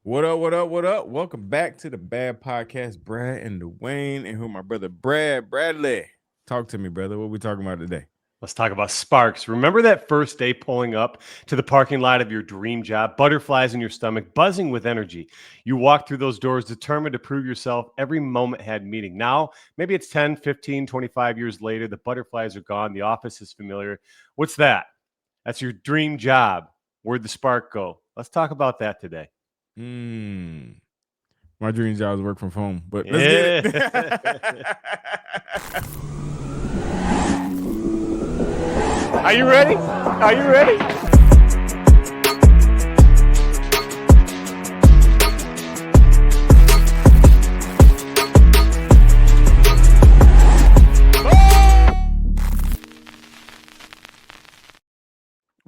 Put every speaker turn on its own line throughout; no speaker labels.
What up, what up, what up? Welcome back to the Bad Podcast, Brad and Dawain, and who my brother Bradley. Talk to me, brother. What we talking about today?
Let's talk about sparks. Remember that first day pulling up to the parking lot of your dream job, butterflies in your stomach, buzzing with energy. You walked through those doors determined to prove yourself. Every moment had meaning. Now, maybe it's 10, 15, 25 years later. The butterflies are gone. The office is familiar. What's that? That's your dream job. Where'd the spark go? Let's talk about that today.
My dream job is work from home, but let's get
Yeah.
it.
Are you ready? Are you ready?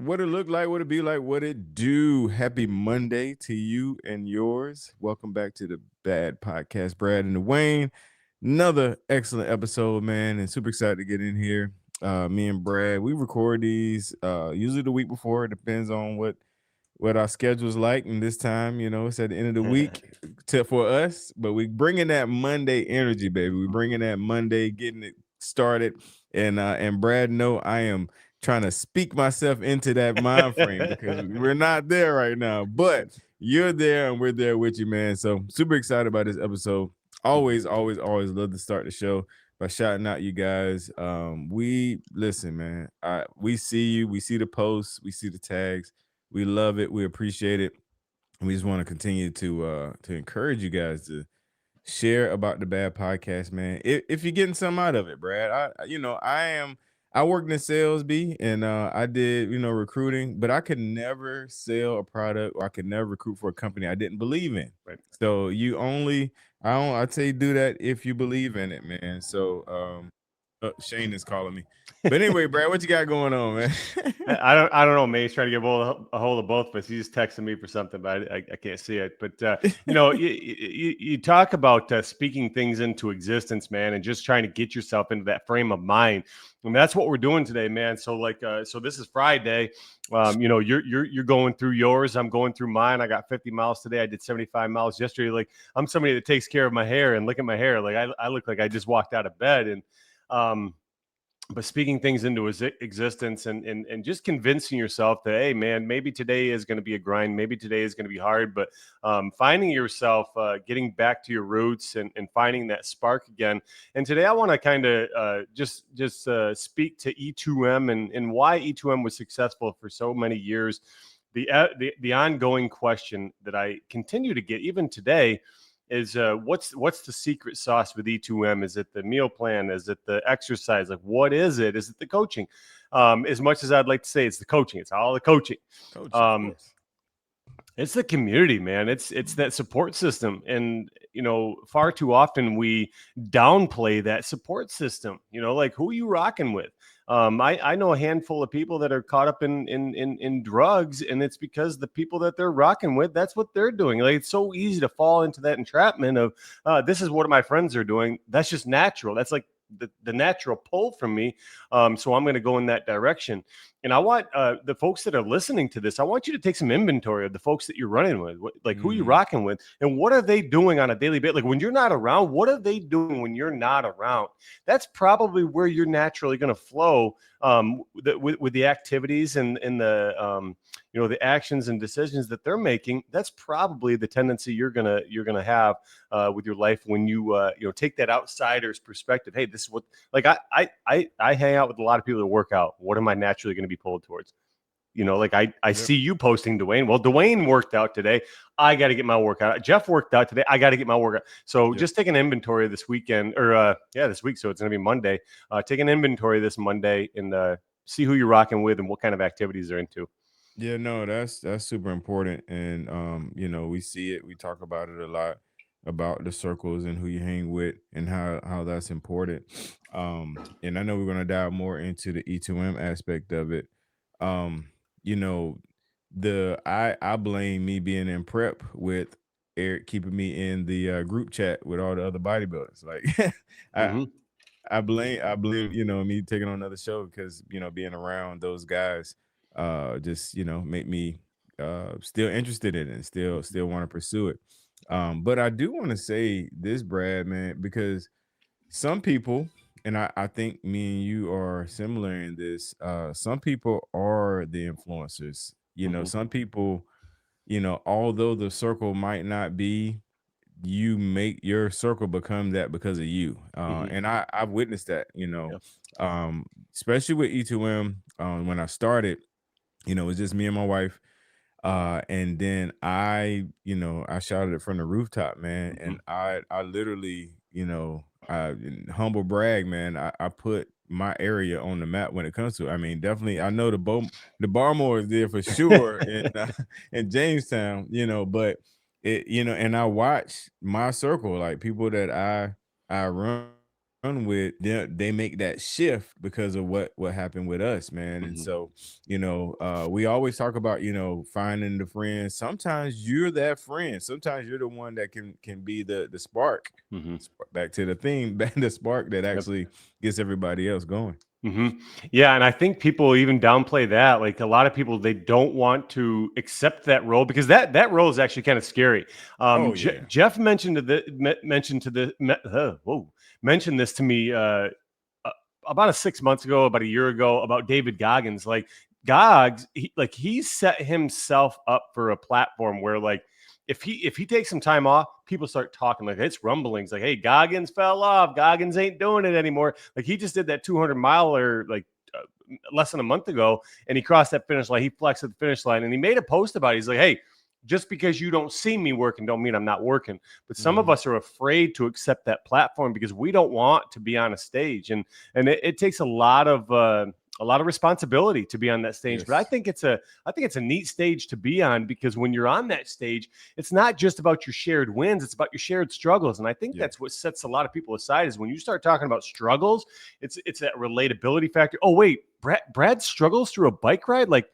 What it look like, what it be like, what it do. Happy Monday to you and yours. Welcome back to the Bad Podcast, Brad and Dawain. Another excellent episode, man, and super excited to get in here. Me and Brad, we record these usually the week before. It depends on what our schedule's like, and this time, it's at the end of the week for us. But we bringing that Monday energy, baby. We bringing that Monday, getting it started, and Brad, know I am trying to speak myself into that mind frame because we're not there right now. But you're there, and we're there with you, man. So super excited about this episode. Always love to start the show by shouting out you guys. We listen, man. We see you, we see the posts, we see the tags, we love it, we appreciate it. And we just want to continue to encourage you guys to share about the Bad Podcast, man. If you're getting something out of it, Brad. I worked in sales, B, and I did, recruiting, but I could never sell a product or I could never recruit for a company I didn't believe in.
Right.
So I'd say do that if you believe in it, man. So Shane is calling me. But anyway, Brad, what you got going on, man?
I don't know, man. He's trying to get a hold of both of us. He's just texting me for something, but I can't see it. But you talk about speaking things into existence, man, and just trying to get yourself into that frame of mind. And that's what we're doing today, man. So so this is Friday. You're going through yours. I'm going through mine. I got 50 miles today. I did 75 miles yesterday. Like, I'm somebody that takes care of my hair, and look at my hair. Like, I look like I just walked out of bed. And but speaking things into existence and just convincing yourself that, hey, man, maybe today is going to be a grind, maybe today is going to be hard, but finding yourself, getting back to your roots and finding that spark again. And today I want to kind of just speak to E2M and why E2M was successful for so many years. The ongoing question that I continue to get even today is what's the secret sauce with E2M? Is it the meal plan? Is it the exercise? Like, what is it? Is it the coaching? As much as I'd like to say it's the coaching, it's all the coaching. It's the community, man. It's that support system. And, far too often we downplay that support system, like, who are you rocking with? I know a handful of people that are caught up in drugs, and it's because the people that they're rocking with, that's what they're doing. Like, it's so easy to fall into that entrapment of this is what my friends are doing. That's just natural. That's like the natural pull from me. So I'm going to go in that direction. And I want the folks that are listening to this, I want you to take some inventory of the folks that you're running with, who you're rocking with, and what are they doing on a daily basis? Like, when you're not around, what are they doing when you're not around? That's probably where you're naturally going to flow with the activities and the the actions and decisions that they're making. That's probably the tendency you're gonna have with your life when you take that outsider's perspective. Hey, this is what, like, I hang out with a lot of people that work out. What am I naturally going to be pulled towards? I see you posting, Dawain. Well, Dawain worked out today. I got to get my workout. Jeff worked out today. I got to get my workout. So just take an inventory this weekend, or this week. So it's going to be Monday. Take an inventory this Monday and see who you're rocking with and what kind of activities they're into.
Yeah, no, that's super important. And we see it, we talk about it a lot about the circles and who you hang with and how that's important. And I know we're gonna dive more into the E2M aspect of it. You know, I blame me being in prep with Eric keeping me in the group chat with all the other bodybuilders. Like I I blame me taking on another show because being around those guys just make me still interested in it and still want to pursue it. But I do want to say this, Brad, man, because some people, and I think me and you are similar in this, some people are the influencers.
Mhm.
Some people, although the circle might not be, you make your circle become that because of you.
Mhm.
And I've witnessed that,
Yep.
um, especially with E2M. When I started, it was just me and my wife. And then I shouted it from the rooftop, man.
Mhm.
And I literally, humble brag, man. I put my area on the map when it comes to it. I mean, definitely, I know the Barmore is there for sure in Jamestown, but and I watch my circle, like people that I run with, they make that shift because of what happened with us, man. And
Mhm.
so we always talk about, finding the friends. Sometimes you're that friend. Sometimes you're the one that can be the spark.
Mhm.
Back to the theme, back the spark that
Yep.
actually gets everybody else going.
Yeah, and I think people even downplay that. Like a lot of people, they don't want to accept that role because that role is actually kind of scary.
Oh yeah.
Jeff mentioned this to me uh, about 6 months ago, about a year ago, about David Goggins. Like Goggs, he set himself up for a platform where like if he takes some time off, people start talking like it's rumblings like, hey, Goggins fell off. Goggins ain't doing it anymore. Like he just did that 200 miler like less than a month ago, and he crossed that finish line. He flexed at the finish line, and he made a post about it. He's like, hey, just because you don't see me working don't mean I'm not working. But some of
Mhm.
us are afraid to accept that platform because we don't want to be on a stage, and it takes a lot of responsibility to be on that stage. But
Yes.
I think it's a neat stage to be on because when you're on that stage, it's not just about your shared wins, it's about your shared struggles. And I think
Yeah.
that's what sets a lot of people aside is when you start talking about struggles, it's that relatability factor. Oh, wait, Brad struggles through a bike ride? Like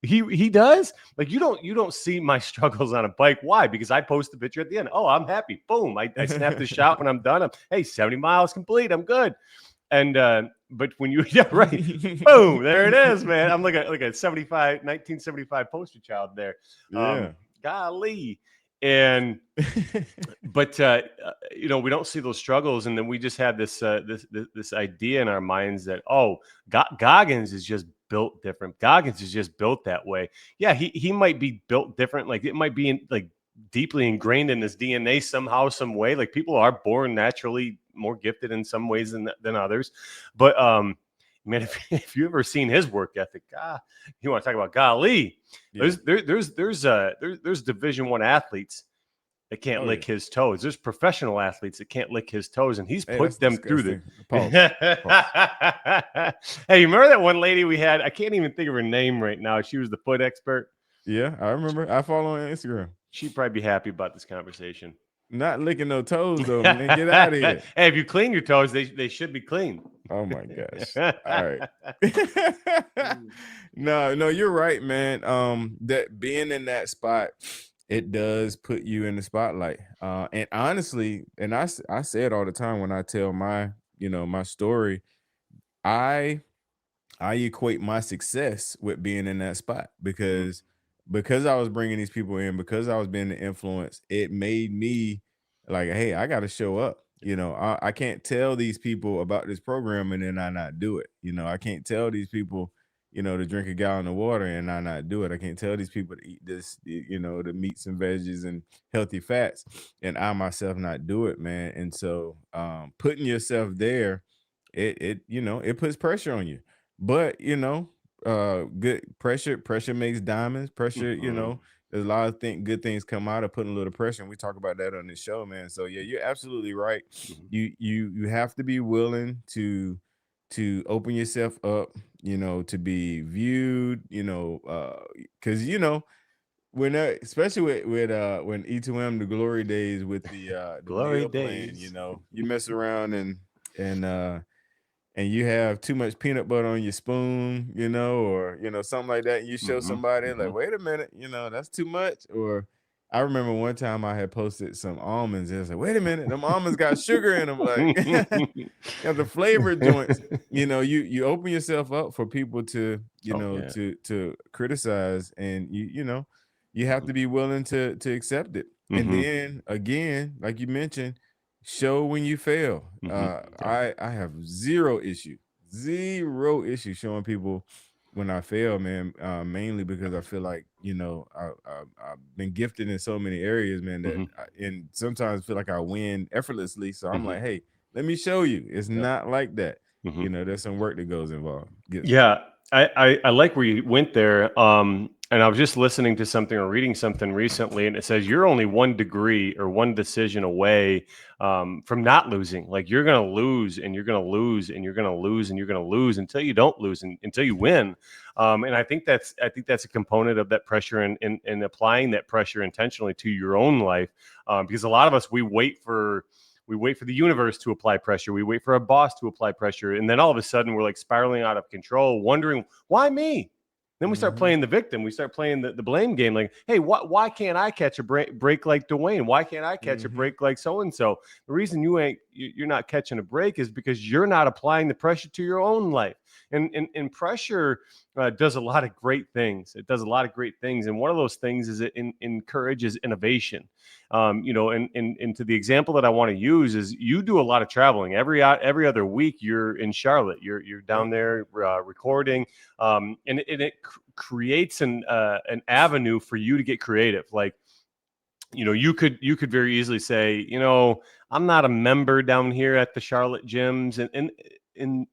he does? Like you don't see my struggles on a bike. Why? Because I post a picture at the end. Oh, I'm happy. Boom. I snap the shot when I'm done. Hey, 70 miles complete. I'm good. And but when you yeah, right. Boom, there it is, man. I'm like a 1975 poster child there.
Yeah.
Golly. And but we don't see those struggles, and then we just have this idea in our minds that Goggins is just built different. Goggins is just built that way. Yeah, he might be built different. Like it might be like deeply ingrained in his DNA somehow, some way. Like people are born naturally more gifted in some ways than others, but man, if you ever seen his work ethic, you want to talk about golly.
Yeah.
There's Division I athletes that can't
Oh yeah.
lick his toes. There's professional athletes that can't lick his toes, and he's
Hey, that's
put them through the.
disgusting. Pause. Pause.
Hey, you remember that one lady we had? I can't even think of her name right now. She was the foot expert.
Yeah, I remember. I follow on Instagram.
She'd probably be happy about this conversation.
Not licking no toes though, man. Get out of
Hey,
here.
if you clean your toes, they should be clean.
Oh my gosh. All right. No, you're right, man. That being in that spot, it does put you in the spotlight. And honestly, and I say it all the time when I tell my story. I I equate my success with being in that spot
Mhm.
because I was bringing these people in, because I was being the influence, it made me like, hey, I got to show up. I can't tell these people about this program and then I not do it. I can't tell these people, to drink a gallon of water and I not do it. I can't tell these people to eat this, the meats and veggies and healthy fats and I myself not do it, man. And so putting yourself there, it puts pressure on you, but good pressure makes diamonds. Pressure,
Mhm.
there's a lot of good things come out of putting a little pressure, and we talk about that on this show, man. So yeah, you're absolutely right.
Mhm.
You have to be willing to open yourself up, to be viewed, because when especially when E2M, the glory days with the
Glory
meal plan,
days.
you mess around and and you have too much peanut butter on your spoon, or something like that, and you show
Mhm.
somebody like,
Mhm.
wait a minute, that's too much. Or I remember one time I had posted some almonds, and I was like, wait a minute, them almonds got sugar in them, like the flavored joints. You open yourself up for people to
Oh yeah.
to criticize, and you know You have to be willing to accept it. And
Mm-hmm.
then again, like you mentioned, show when you fail.
Mm-hmm. Yep.
I have zero issue showing people when I fail, man. Mainly because I feel like, I've been gifted in so many areas, man,
Mm-hmm.
and sometimes feel like I win effortlessly. So I'm
Mm-hmm.
like, hey, let me show you. It's
Yep.
not like that.
Mm-hmm.
There's some work that goes involved.
Yeah, I like where you went there. And I was just listening to something or reading something recently, and it says you're only 1 degree or one decision away from not losing. Like you're going to lose, and you're going to lose, and you're going to lose, and you're going to lose until you don't lose, and until you win. And I think that's a component of that pressure, and applying that pressure intentionally to your own life, because a lot of us we wait for the universe to apply pressure. We wait for a boss to apply pressure. And then all of a sudden we're like spiraling out of control, wondering, why me? Then we start
Mm-hmm.
playing the victim. We start playing the blame game. Like, hey, why can't I catch a break like Dawain? Why can't I catch a
Mm-hmm.
break like so and so? The reason you're not catching a break is because you're not applying the pressure to your own life. And pressure does a lot of great things. It does a lot of great things. And one of those things is it encourages innovation. And to the example that I want to use is you do a lot of traveling. Every other week you're in Charlotte. You're down
Yep.
there recording, and it creates an avenue for you to get creative. Like, you could very easily say, I'm not a member down here at the Charlotte gyms, and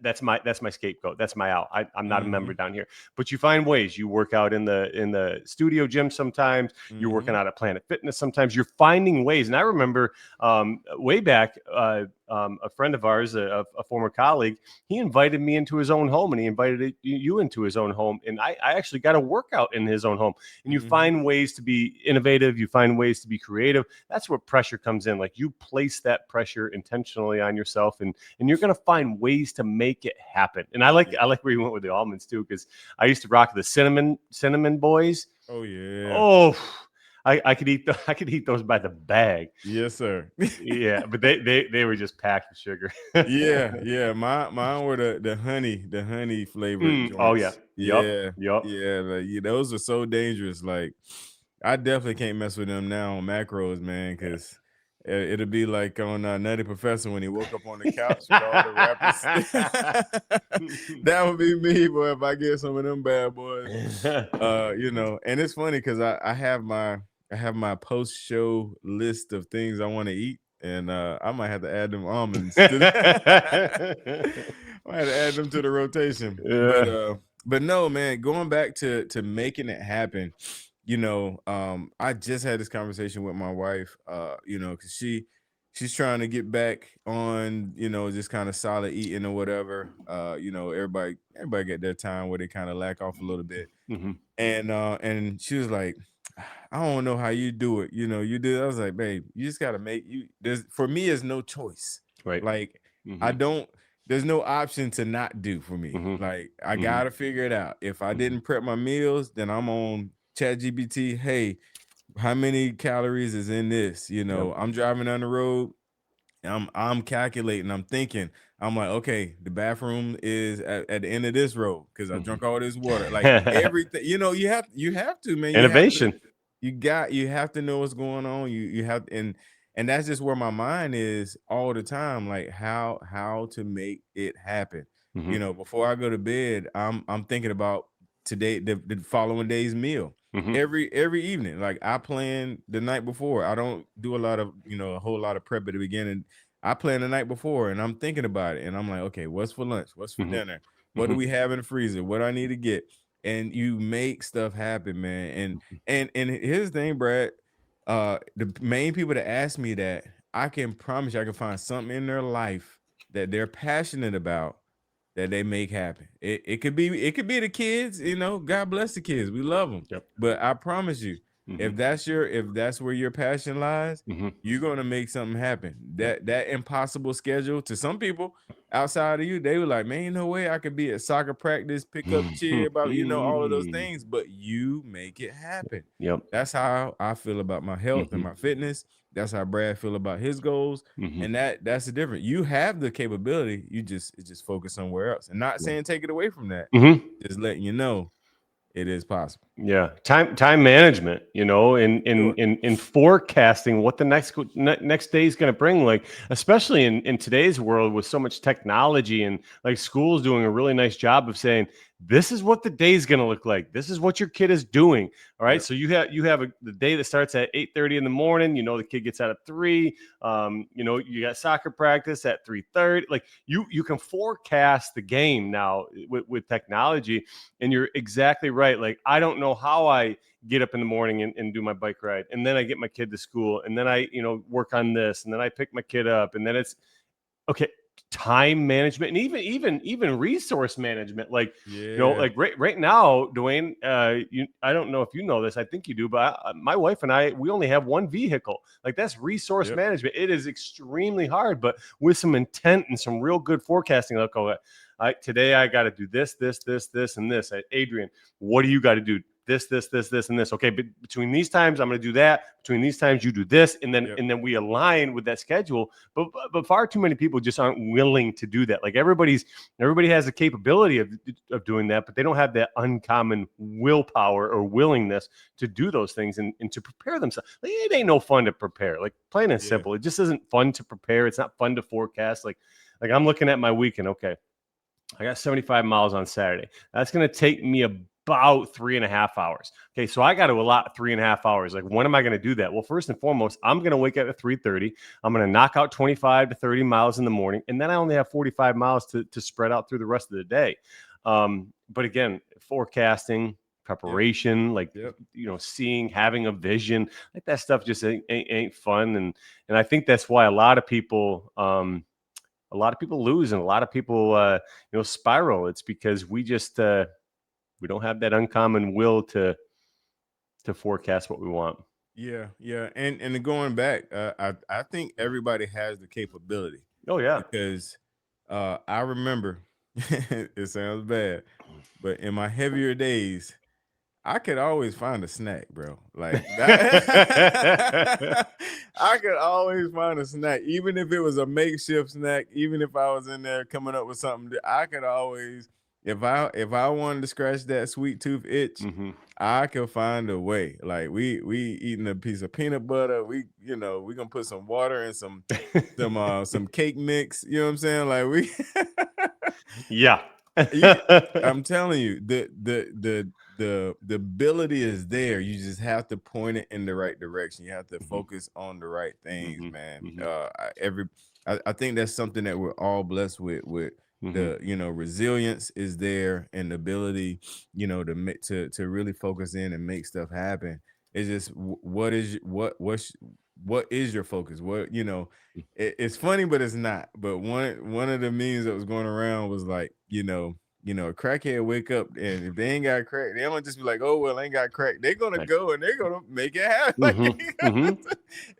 that's my scapegoat. That's my out. I'm not a
Mm-hmm.
member down here. But you find ways. You work out in the studio gym sometimes. You're
Mm-hmm.
working out at Planet Fitness sometimes. You're finding ways. And I remember way back, a friend of ours, a former colleague, he invited me into his own home, and he invited you into his own home. And I actually got a workout in his own home. And you
Mm-hmm.
find ways to be innovative. You find ways to be creative. That's where pressure comes in. Like you place that pressure intentionally on yourself, and you're going to find ways to make it happen. And I like
Yeah.
I like where you went with the almonds too, because I used to rock the cinnamon boys.
Oh yeah.
Oh, I could eat those by the bag.
Yes, sir.
Yeah, but they were just packed with sugar.
Yeah, yeah. Mine were the honey flavored
Oh yeah.
joints.
Yup.
Yeah,
Yup.
yeah. Like, those are so dangerous. Like, I definitely can't mess with them now on macros, man, because it'll be like on Nutty Professor when he woke up on the couch with all the rappers. That would be me, boy, if I get some of them bad boys. And it's funny because I have my post show list of things I want to eat, and I might have to add them almonds to I might have to add them to the rotation. But
Yeah.
but no, man, going back to making it happen, I just had this conversation with my wife, because she's trying to get back on, just kind of solid eating or whatever. Everybody get their time where they kind of lack off a little bit.
Mhm.
And she was like, I don't know how you do it. You do. I was like, babe, you just gotta there's for me, it's no choice.
Right.
Like, I
Mhm.
don't there's no option to not do for me.
Mhm.
Like, I
Mhm.
gotta figure it out. If I
Mhm.
didn't prep my meals, then I'm on ChatGPT. Hey, how many calories is in this?
Yep.
I'm driving down the road. I'm calculating. I'm thinking. I'm like, okay, the bathroom is at the end of this road because I
Mhm.
drank all this water. Like everything, you have to, man.
Innovation.
You have to know what's going on. You have, and that's just where my mind is all the time. Like, how to make it happen.
Mhm.
Before I go to bed, I'm thinking about today, the following day's meal.
Mhm.
Every evening, like, I plan the night before. I don't do a whole lot of prep at the beginning. I plan the night before, and I'm thinking about it, and I'm like, okay, what's for lunch? What's for
Mhm.
dinner? What do
Mhm.
we have in the freezer? What I need to get? And you make stuff happen, man. And here's the thing, Brad. The main people that ask me that, I can promise you, I can find something in their life that they're passionate about that they make happen. It could be the kids, God bless the kids. We love them.
Yep.
But I promise you,
Mhm.
if that's where your passion lies,
Mhm.
you're gonna make something happen.
Yep.
That impossible schedule, to some people outside of you, they were like, man, no way I could be at soccer practice, pick up cheer about, all of those things, but you make it happen.
Yep.
That's how I feel about my health and
Mhm.
my fitness. That's how Brad feel about his goals.
Mhm.
And that's the difference. You have the capability, you just focus somewhere else. And not
Yeah.
saying take it away from that,
Mhm.
just letting you know It is possible.
Yeah, time management,
Sure.
in forecasting what the next day is going to bring. Like, especially in today's world with so much technology, and like schools doing a really nice job of saying this is what the day is going to look like. This is what your kid is doing. All right,
Yep.
so you have the day that starts at 8:30 in the morning. The kid gets out at 3. You got soccer practice at 3:30. Like you can forecast the game now with technology. And you're exactly right. Like, I don't know how I get up in the morning and do my bike ride. And then I get my kid to school. And then I, work on this. And then I pick my kid up. And then it's okay. Time management and even resource management. Like,
Yeah.
like right now, Dawain, I don't know if you know this. I think you do, but my wife and we only have one vehicle. Like, that's resource
Yep.
management. It is extremely hard, but with some intent and some real good forecasting, like, oh, today I got to do this, and this. Adrian, what do you got to do? This, and this. Okay, but between these times, I'm going to do that. Between these times, you do this, and then
Yep.
and then we align with that schedule. But far too many people just aren't willing to do that. Like, everybody has the capability of doing that, but they don't have that uncommon willpower or willingness to do those things and to prepare themselves. Like, it ain't no fun to prepare. Like, plain and
Yeah.
simple, it just isn't fun to prepare. It's not fun to forecast. Like I'm looking at my weekend. Okay, I got 75 miles on Saturday. That's going to take me about 3.5 hours. Okay, so I got to allot 3.5 hours. Like, when am I going to do that? Well, first and foremost, I'm going to wake up at 3:30. I'm going to knock out 25 to 30 miles in the morning, and then I only have 45 miles to spread out through the rest of the day. But again, forecasting,
Yep.
preparation, like,
Yep.
seeing, having a vision, like, that stuff just ain't fun. And I think that's why a lot of people lose, and a lot of people spiral. It's because we don't have that uncommon will to forecast what we want.
Yeah. Yeah. And going back, I think everybody has the capability
Oh yeah.
because I remember it sounds bad, but in my heavier days, I could always find a snack, bro. Like that. I could always find a snack, even if it was a makeshift snack. Even if I was in there coming up with something, I could always, if I wanted to scratch that sweet tooth itch,
hmm
I could find a way. Like we eating a piece of peanut butter. We gonna put some water and some cake mix. You know what I'm saying? Like we.
Yeah.
You, I'm telling you, the ability is there. You just have to point it in the right direction. You have to
hmm
focus on the right things,
hmm
man.
hmm
I think that's something that we're all blessed with.
hmm
The resilience is there, and the ability, to really focus in and make stuff happen. It's just what is your focus? It's funny, but it's not. But one of the memes that was going around was like, a crackhead wake up, and if they ain't got crack, they don't just be like, oh well, I ain't got crack. They're gonna
Right.
go and they're gonna make it happen.
hmm hmm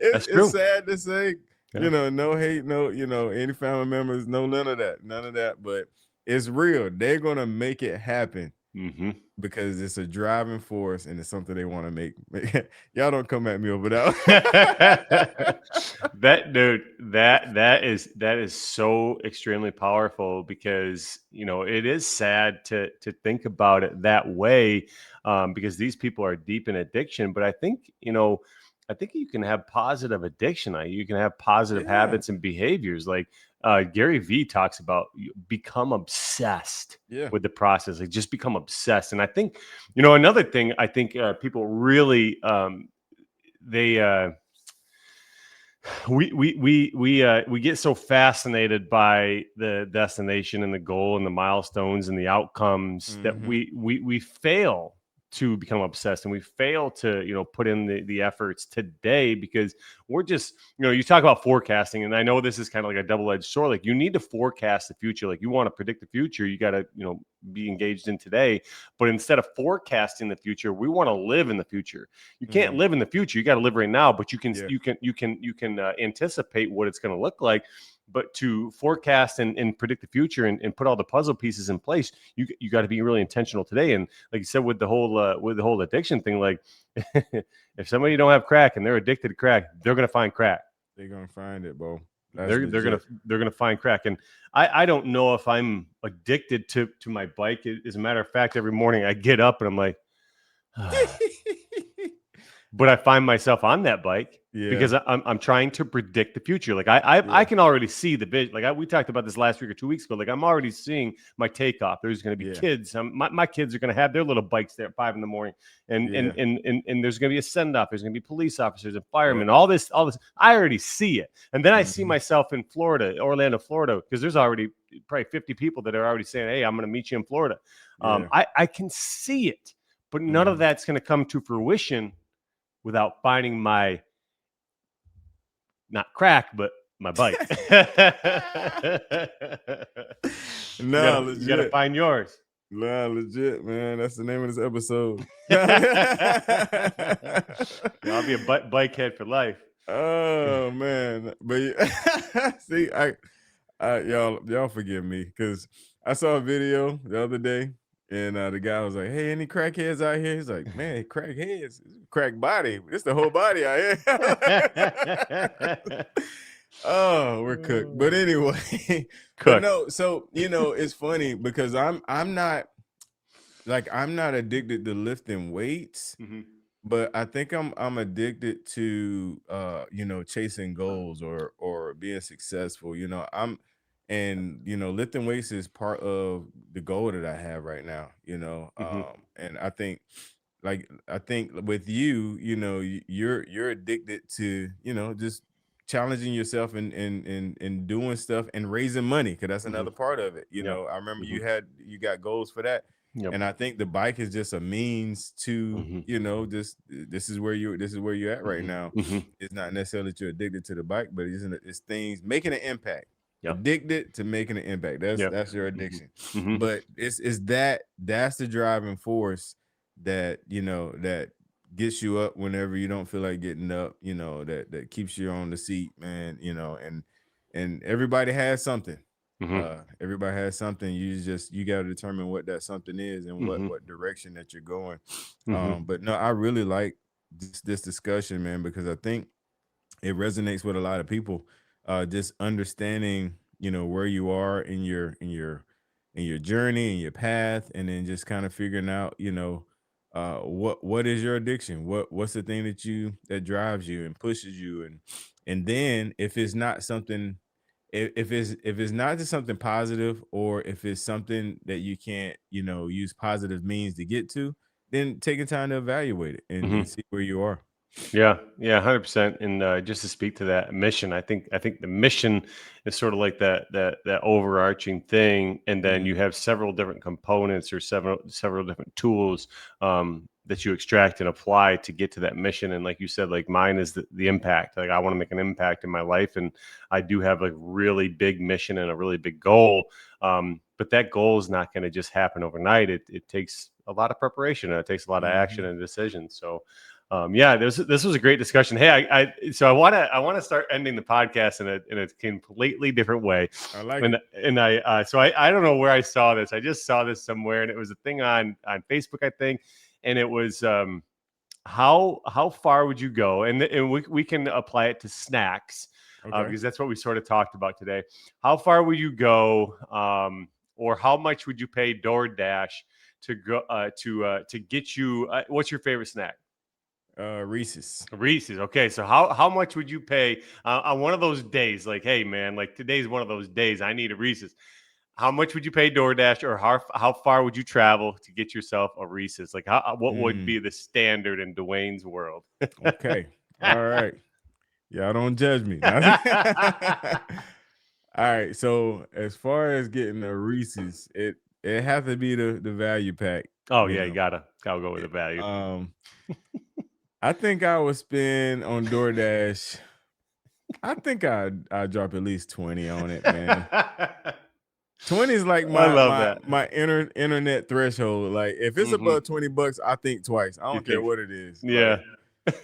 That's
It's
true.
sad to say,
Yeah.
no hate, no, any family members, no none of that. But it's real. They're gonna make it happen
hmm
because it's a driving force and it's something they want to make. Y'all don't come at me over that.
That dude, that is so extremely powerful, because it is sad to think about it that way, because these people are deep in addiction. But I think you can have positive addiction. You can have positive
Yeah,
habits and behaviors. Like, Gary Vee talks about, become obsessed
yeah.
with the process. Like, just become obsessed. And I think another thing, I think people really they we get so fascinated by the destination and the goal and the milestones and the outcomes that
Mm-hmm.
we fail to become obsessed, and we fail to put in the efforts today, because we're just you talk about forecasting, and I know this is kind of like a double-edged sword. Like, you need to forecast the future. Like, you want to predict the future, you got to be engaged in today. But instead of forecasting the future, we want to live in the future. You can't
Mm-hmm.
live in the future. You got to live right now, but you can
Yeah.
anticipate what it's going to look like. But to forecast and predict the future and put all the puzzle pieces in place, you got to be really intentional today. And like you said, with the whole addiction thing, like, if somebody don't have crack and they're addicted to crack, they're going to find crack.
They're gonna find it, bro. That's
They're gonna
legit.
they're gonna find crack. And I don't know if I'm addicted to my bike. As a matter of fact, every morning I get up and I'm like, But I find myself on that bike
Yeah.
because I'm trying to predict the future. Like I
Yeah.
can already see the vision. Like we talked about this last week or 2 weeks ago. Like I'm already seeing my takeoff. There's going to be
Yeah.
kids. My kids are going to have their little bikes there at 5 a.m,
Yeah.
and there's going to be a send off. There's going to be police officers and
Yep.
firemen. All this. I already see it, and then I see
Mhm.
myself in Florida, Orlando, Florida, because there's already probably 50 people that are already saying, "Hey, I'm going to meet you in Florida."
Yeah.
I can see it, but none of
Mhm.
that's going to come to fruition without finding my not crack, but my bike.
Nah,
You gotta
legit.
find yours.
Nah, legit, man. That's the name of this episode.
I'll be a bike head for life.
Oh man, but see, y'all forgive me because I saw a video the other day, and the guy was like, "Hey, any crackheads out here?" He's like, "Man, crackheads, crack body. It's the whole body out here." Oh, we're cooked. But anyway, but
Cooked.
no. So it's funny because I'm not like I'm not addicted to lifting weights,
Mm-hmm.
but I think I'm addicted to chasing goals or being successful. And lifting weights is part of the goal that I have right now.
Mm-hmm.
And I think with you, you're addicted to just challenging yourself and doing stuff and raising money because that's
Mm-hmm.
another part of it.
Yep.
I remember
Mm-hmm.
you got goals for that,
Yep.
and I think the bike is just a means to
Mm-hmm.
just this is where you're at right now.
Mm-hmm. Mm-hmm.
It's not necessarily that you're addicted to the bike, but it's things making an impact.
Yep.
Addicted to making an impact. That's
Yep.
that's your
Mm-hmm.
addiction.
Mm-hmm.
But it's that's the driving force that that gets you up whenever you don't feel like getting up, that keeps you on the seat, man. And everybody has something.
Mm-hmm.
Everybody has something. You got to determine what that something is and
Mm-hmm.
what direction that you're going.
Mm-hmm.
But no, I really like this discussion, man, because I think it resonates with a lot of people. Just understanding where you are in your journey and your path, and then just kind of figuring out what is your addiction, what's the thing that drives you and pushes you, and then if it's not something, if it's not just something positive, or if it's something that you can't use positive means to get to, then taking time to evaluate it and
Mm-hmm.
see where you are.
Yeah, yeah, 100%. And just to speak to that mission, I think the mission is sort of like that overarching thing, and then
Mhm.
you have several different components or several different tools that you extract and apply to get to that mission. And like you said, like mine is the impact. Like I want to make an impact in my life, and I do have a really big mission and a really big goal. But that goal is not going to just happen overnight. It takes a lot of preparation, and it takes a lot of action
Mhm.
and decisions. So yeah, this was a great discussion. Hey, so I want to start ending the podcast in a completely different way,
I like
and
it.
I don't know where I saw this. I just saw this somewhere, and it was a thing on Facebook, I think, and it was how far would you go, and we can apply it to snacks
Okay.
because that's what we sort of talked about today. How far would you go, or how much would you pay DoorDash to go to get you? What's your favorite snack?
Reese's.
Reese's. Okay, so how much would you pay on one of those days? Like, hey man, like today's one of those days. I need a Reese's. How much would you pay DoorDash, or how far would you travel to get yourself a Reese's? Like, what would
Mm,
be the standard in Dwayne's world?
okay. All right. Y'all don't judge me. All right. So as far as getting a Reese's, it has to be the value pack.
Oh
You
yeah, you
know.
gotta go with the
It-
value.
um, I think I would spend on DoorDash. I think I drop at least 20 on it, man. 20 is like
I
my
love
my
that.
my internet threshold. Like if it's
Hmm.
above $20, I think twice. I
You
don't care
think?
what it is. Like
Yeah.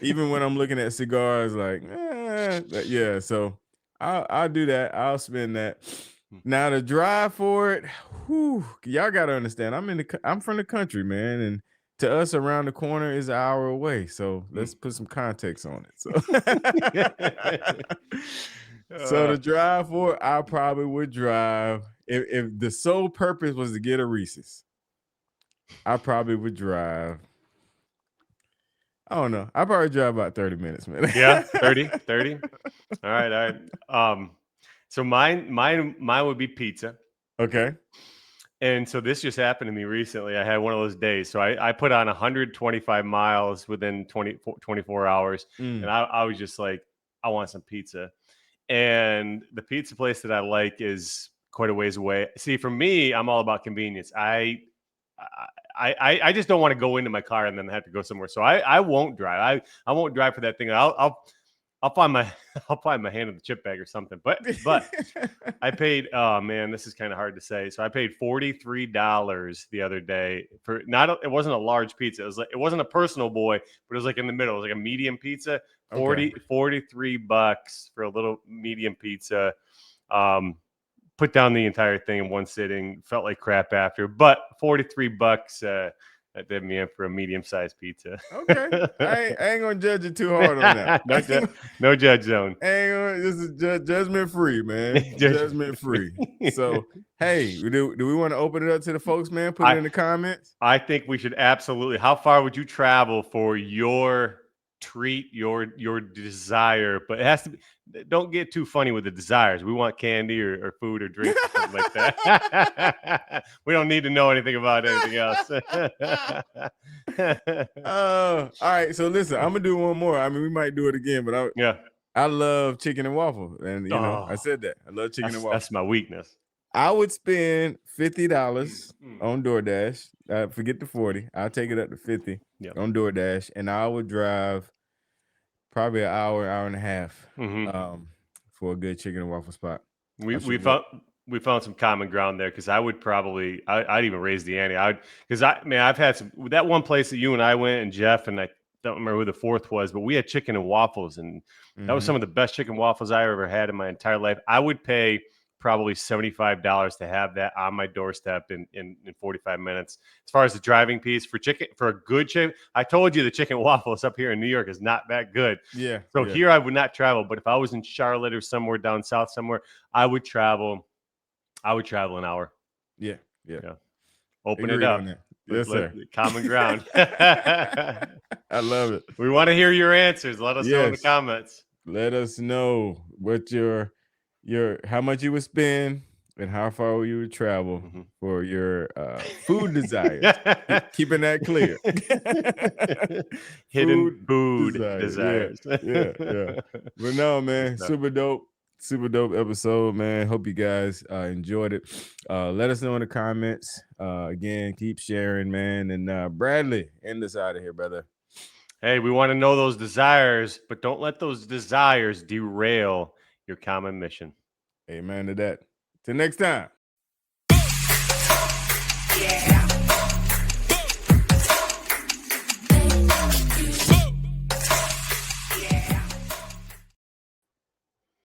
even when I'm looking at cigars, like, yeah. So I'll do that. I'll spend that. Now the drive for it, whew, y'all gotta understand. I'm from the country, man, and to us around the corner is an hour away. So let's put some context on it. So so
uh,
the drive for it, I probably would drive if the sole purpose was to get a Reese's. I probably would drive I don't know. I probably drive about 30 minutes, man.
Yeah, 30. All right. So mine would be pizza.
Okay.
And so this just happened to me recently. I had one of those days. So I put on 125 miles within 24 hours. And I was just like, I want some pizza. And the pizza place that I like is quite a ways away. See, for me, I'm all about convenience. I just don't want to go into my car and then have to go somewhere. So I won't drive. I won't drive for that thing. I'll find my I'll find my hand in the chip bag or something. But I paid, oh man, this is kind of hard to say. So I paid $43 the other day for it wasn't a large pizza. It wasn't a personal boy, but it was like in the middle. It was like a medium pizza.
Okay.
43 bucks for a little medium pizza. Put down the entire thing in one sitting. Felt like crap after, but 43 bucks that did me in for a medium-sized pizza.
Okay. I ain't gonna judge you too hard on that.
No judge zone.
This is judgment free, man. Judgment free. So, hey, do we want to open it up to the folks, man? Put it in the comments.
I think we should absolutely. How far would you travel for your treat, your desire? But it has to be. Don't get too funny with the desires. We want candy or food or drinks or something like that. We don't need to know anything about anything else.
All right. So listen, I'm gonna do one more. I mean, we might do it again, but I love chicken and waffle, and you know, I said that I love chicken and waffle.
That's my weakness.
I would spend $50 on DoorDash. Forget the 40. I'll take it up to 50 on DoorDash, and I would drive probably an hour and a half for a good chicken and waffle spot.
We found some common ground there because I would probably I'd even raise the ante. I've had that one place that you and I went and Jeff and I don't remember who the fourth was, but we had chicken and waffles and that was some of the best chicken waffles I ever had in my entire life. I would pay probably $75 to have that on my doorstep in 45 minutes. As far as the driving piece for a good chicken, I told you the chicken waffles up here in New York is not that good.
Yeah.
So here I would not travel, but if I was in Charlotte or somewhere down south somewhere, I would travel an hour.
Yeah.
Open it up.
Yes, sir.
Common ground.
I love it.
We want to hear your answers. Let us know in the comments.
Let us know what your how much you would spend and how far you would travel for your food desires. Keeping that clear.
Hidden food desires.
Yeah. But no, man, super dope episode, man. Hope you guys enjoyed it. Let us know in the comments. Again, keep sharing, man. And Bradley, end us out of here, brother.
Hey, we want to know those desires, but don't let those desires derail your common mission.
Amen to that. Till next time.